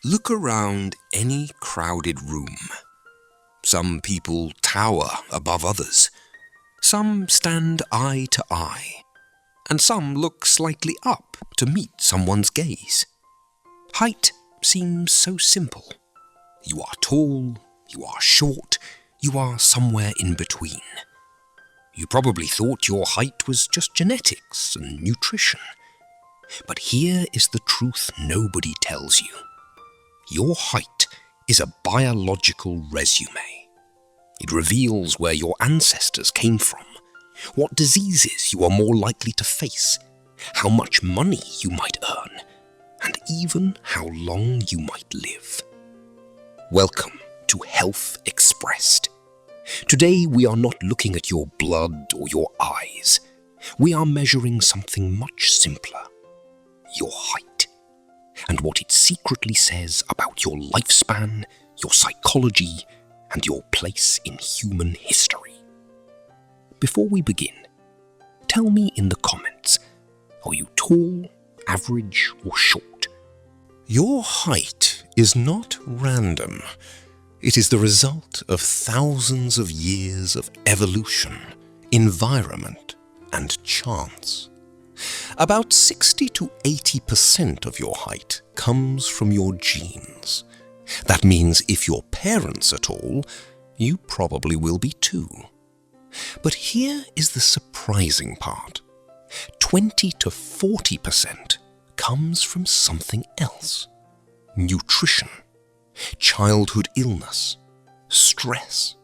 Look around any crowded room. Some people tower above others. Some stand eye to eye. And some look slightly up to meet someone's gaze. Height seems so simple. You are tall, you are short, you are somewhere in between. You probably thought your height was just genetics and nutrition. But here is the truth nobody tells you. Your height is a biological resume. It reveals where your ancestors came from, what diseases you are more likely to face, how much money you might earn, and even how long you might live. Welcome to Health Expressed. Today we are not looking at your blood or your eyes. We are measuring something much simpler: your height, and what it secretly says about your lifespan, your psychology, and your place in human history. Before we begin, tell me in the comments, are you tall, average, or short? Your height is not random. It is the result of thousands of years of evolution, environment, and chance. About 60 to 80% of your height comes from your genes. That means if your parents are tall, you probably will be too. But here is the surprising part. 20 to 40% comes from something else. Nutrition, childhood illness, stress,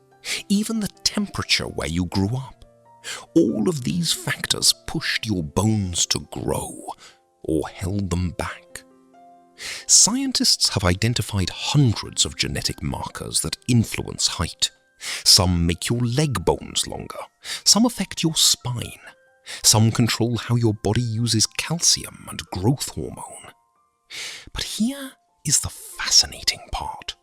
even the temperature where you grew up. All of these factors pushed your bones to grow or held them back. Scientists have identified hundreds of genetic markers that influence height. Some make your leg bones longer, some affect your spine, some control how your body uses calcium and growth hormone. But here is the fascinating part.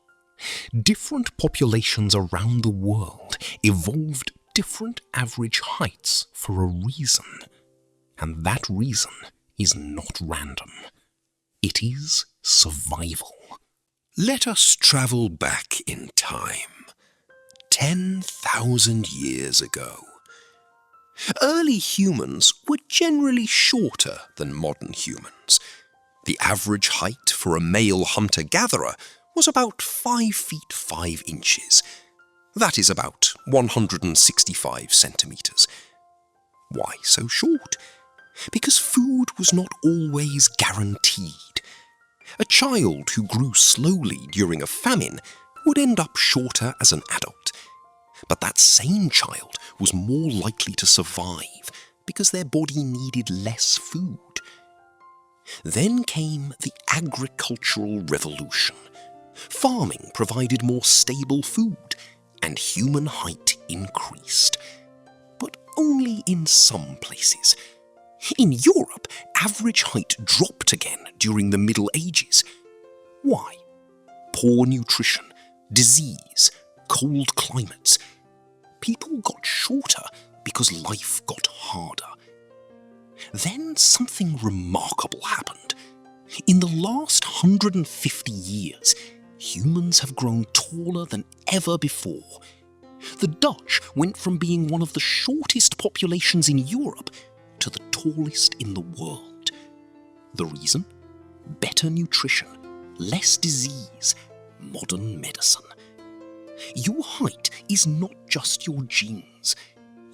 Different populations around the world evolved different average heights for a reason. And that reason is not random. It is survival. Let us travel back in time. 10,000 years ago. Early humans were generally shorter than modern humans. The average height for a male hunter-gatherer was about 5 feet 5 inches. That is about 165 centimeters. Why so short? Because food was not always guaranteed. A child who grew slowly during a famine would end up shorter as an adult. But that same child was more likely to survive because their body needed less food. Then came the agricultural revolution. Farming provided more stable food, and human height increased. But only in some places. In Europe, average height dropped again during the Middle Ages. Why? Poor nutrition, disease, cold climates. People got shorter because life got harder. Then something remarkable happened. In the last 150 years, humans have grown taller than ever before. The Dutch went from being one of the shortest populations in Europe to the tallest in the world. The reason? Better nutrition, less disease, modern medicine. Your height is not just your genes.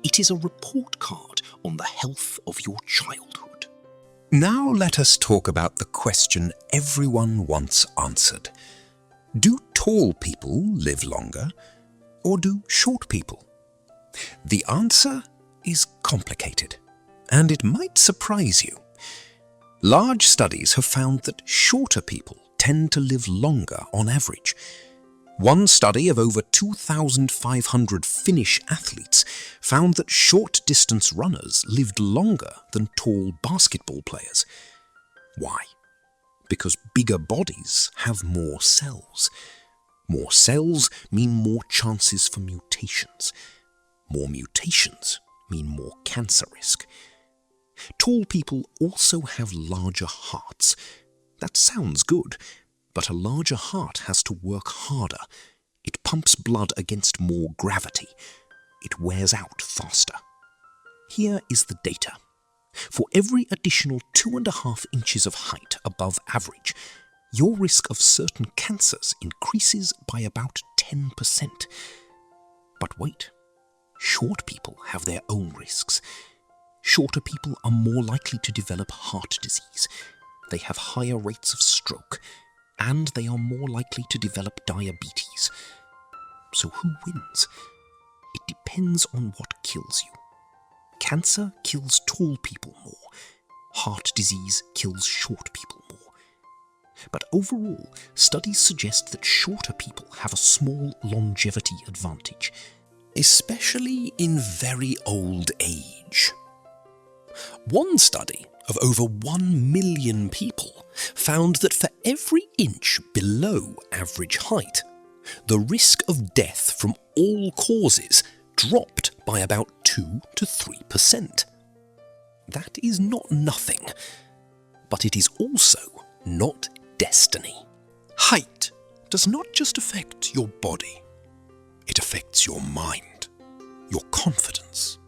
It is a report card on the health of your childhood. Now let us talk about the question everyone wants answered. Do tall people live longer, or do short people? The answer is complicated, and it might surprise you. Large studies have found that shorter people tend to live longer on average. One study of over 2,500 Finnish athletes found that short-distance runners lived longer than tall basketball players. Why? Because bigger bodies have more cells. More cells mean more chances for mutations. More mutations mean more cancer risk. Tall people also have larger hearts. That sounds good, But a larger heart has to work harder. It pumps blood against more gravity. It wears out faster. Here is the data. For every additional 2.5 inches of height above average, your risk of certain cancers increases by about 10%. But wait, short people have their own risks. Shorter people are more likely to develop heart disease. They have higher rates of stroke, and they are more likely to develop diabetes. So who wins? It depends on what kills you. Cancer kills tall people more. Heart disease kills short people more. But overall, studies suggest that shorter people have a small longevity advantage, especially in very old age. One study of over 1 million people found that for every inch below average height, the risk of death from all causes dropped by about 2 to 3%. That is not nothing, but it is also not destiny. Height does not just affect your body, it affects your mind, your confidence,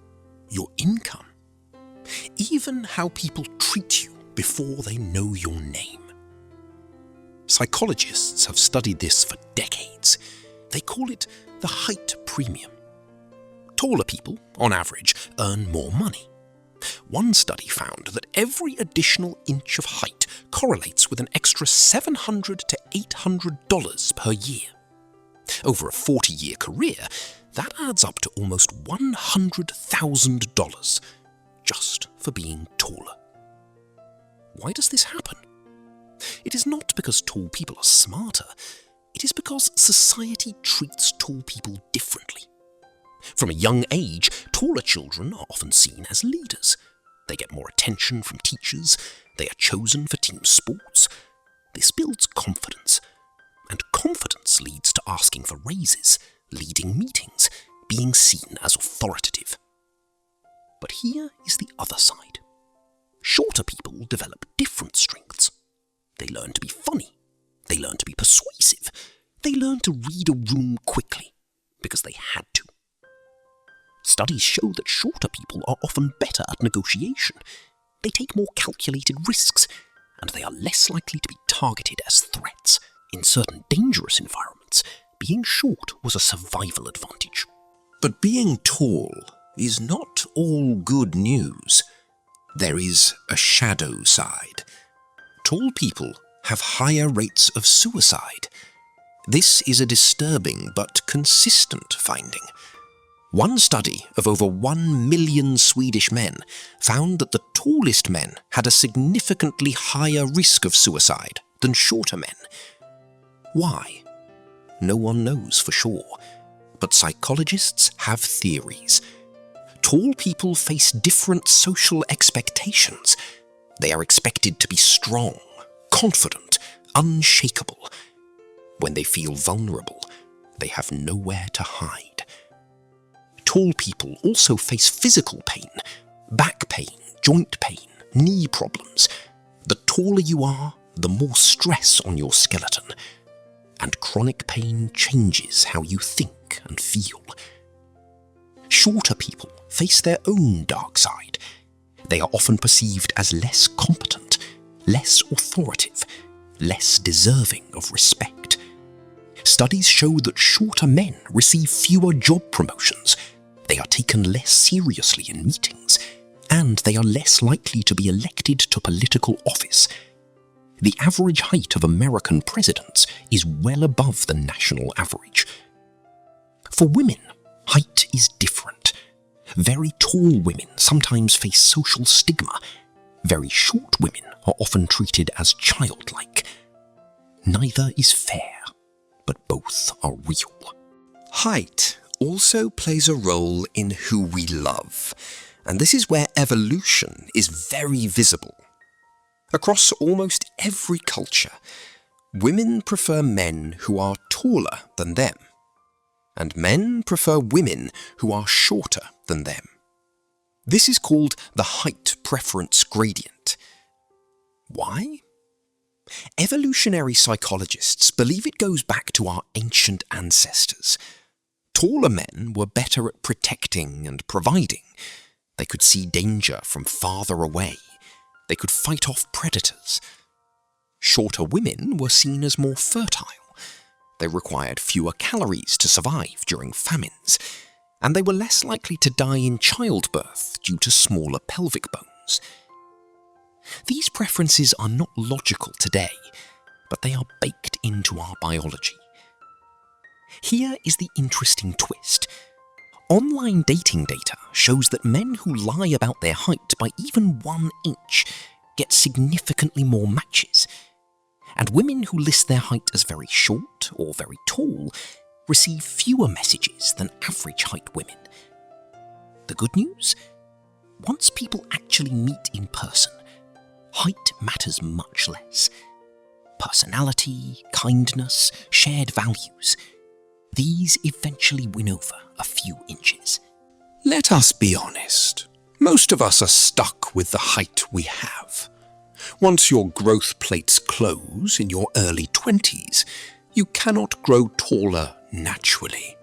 your income, even how people treat you before they know your name. Psychologists have studied this for decades. They call it the height premium. Taller people, on average, earn more money. One study found that every additional inch of height correlates with an extra $700 to $800 per year. Over a 40-year career, that adds up to almost $100,000 just for being taller. Why does this happen? It is not because tall people are smarter. It is because society treats tall people differently. From a young age, taller children are often seen as leaders. They get more attention from teachers. They are chosen for team sports. This builds confidence. And confidence leads to asking for raises, leading meetings, being seen as authoritative. But here is the other side. Shorter people develop different strengths. They learn to be funny. They learn to be persuasive. They learn to read a room quickly because they had to. Studies show that shorter people are often better at negotiation. They take more calculated risks, and they are less likely to be targeted as threats. In certain dangerous environments, being short was a survival advantage. But being tall is not all good news. There is a shadow side. Tall people have higher rates of suicide. This is a disturbing but consistent finding. One study of over 1 million Swedish men found that the tallest men had a significantly higher risk of suicide than shorter men. Why? No one knows for sure, but psychologists have theories. Tall people face different social expectations. They are expected to be strong, confident, unshakable. When they feel vulnerable, they have nowhere to hide. Tall people also face physical pain, back pain, joint pain, knee problems. The taller you are, the more stress on your skeleton. And chronic pain changes how you think and feel. Shorter people face their own dark side. They are often perceived as less competent, less authoritative, less deserving of respect. Studies show that shorter men receive fewer job promotions. They are taken less seriously in meetings, and they are less likely to be elected to political office. The average height of American presidents is well above the national average. For women, height is different. Very tall women sometimes face social stigma. Very short women are often treated as childlike. Neither is fair, but both are real. Height also plays a role in who we love, and this is where evolution is very visible. Across almost every culture, women prefer men who are taller than them, and men prefer women who are shorter than them. This is called the height preference gradient. Why? Evolutionary psychologists believe it goes back to our ancient ancestors. Taller men were better at protecting and providing. They could see danger from farther away. They could fight off predators. Shorter women were seen as more fertile. They required fewer calories to survive during famines, and they were less likely to die in childbirth due to smaller pelvic bones. These preferences are not logical today, but they are baked into our biology. Here is the interesting twist. Online dating data shows that men who lie about their height by even 1 inch get significantly more matches, and women who list their height as very short or very tall receive fewer messages than average height women. The good news? Once people actually meet in person, height matters much less. Personality, kindness, shared values, these eventually win over a few inches. Let us be honest. Most of us are stuck with the height we have. Once your growth plates close in your early 20s, you cannot grow taller naturally.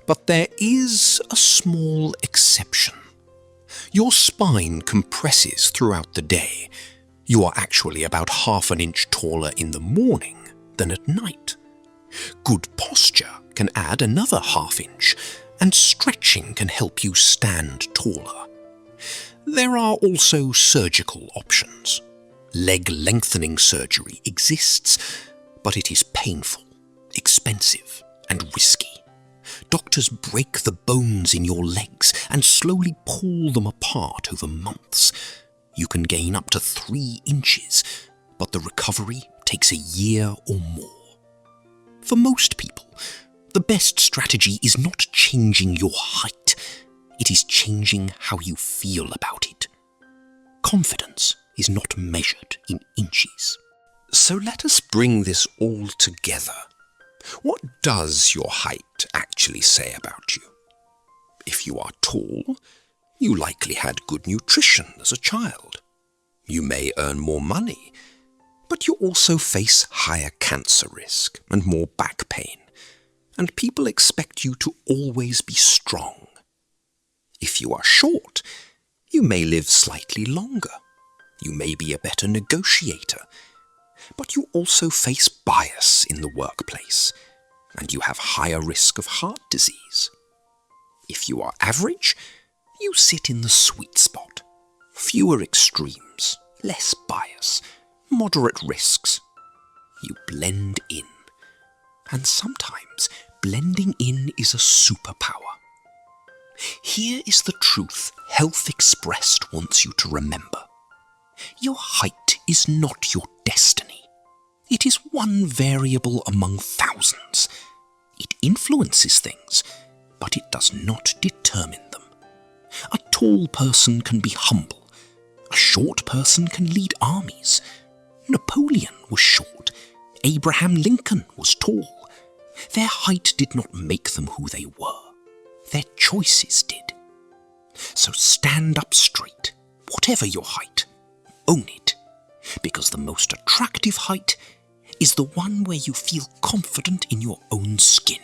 But there is a small exception. Your spine compresses throughout the day. You are actually about half an inch taller in the morning than at night. Good posture can add another half inch, and stretching can help you stand taller. There are also surgical options. Leg lengthening surgery exists, but it is painful, expensive, and risky. Doctors break the bones in your legs and slowly pull them apart over months. You can gain up to 3 inches, but the recovery takes a year or more. For most people, the best strategy is not changing your height. It is changing how you feel about it. Confidence is not measured in inches. So let us bring this all together. What does your height actually say about you? If you are tall, you likely had good nutrition as a child. You may earn more money, but you also face higher cancer risk and more back pain, and people expect you to always be strong. If you are short, you may live slightly longer. You may be a better negotiator, but you also face bias in the workplace, and you have higher risk of heart disease. If you are average, you sit in the sweet spot. Fewer extremes, less bias, moderate risks. You blend in. And sometimes blending in is a superpower. Here is the truth Health Expressed wants you to remember. Your height is not your destiny. It is one variable among thousands. It influences things, but it does not determine them. A tall person can be humble. A short person can lead armies. Napoleon was short. Abraham Lincoln was tall. Their height did not make them who they were. Their choices did. So stand up straight, whatever your height. Own it, because the most attractive height is the one where you feel confident in your own skin.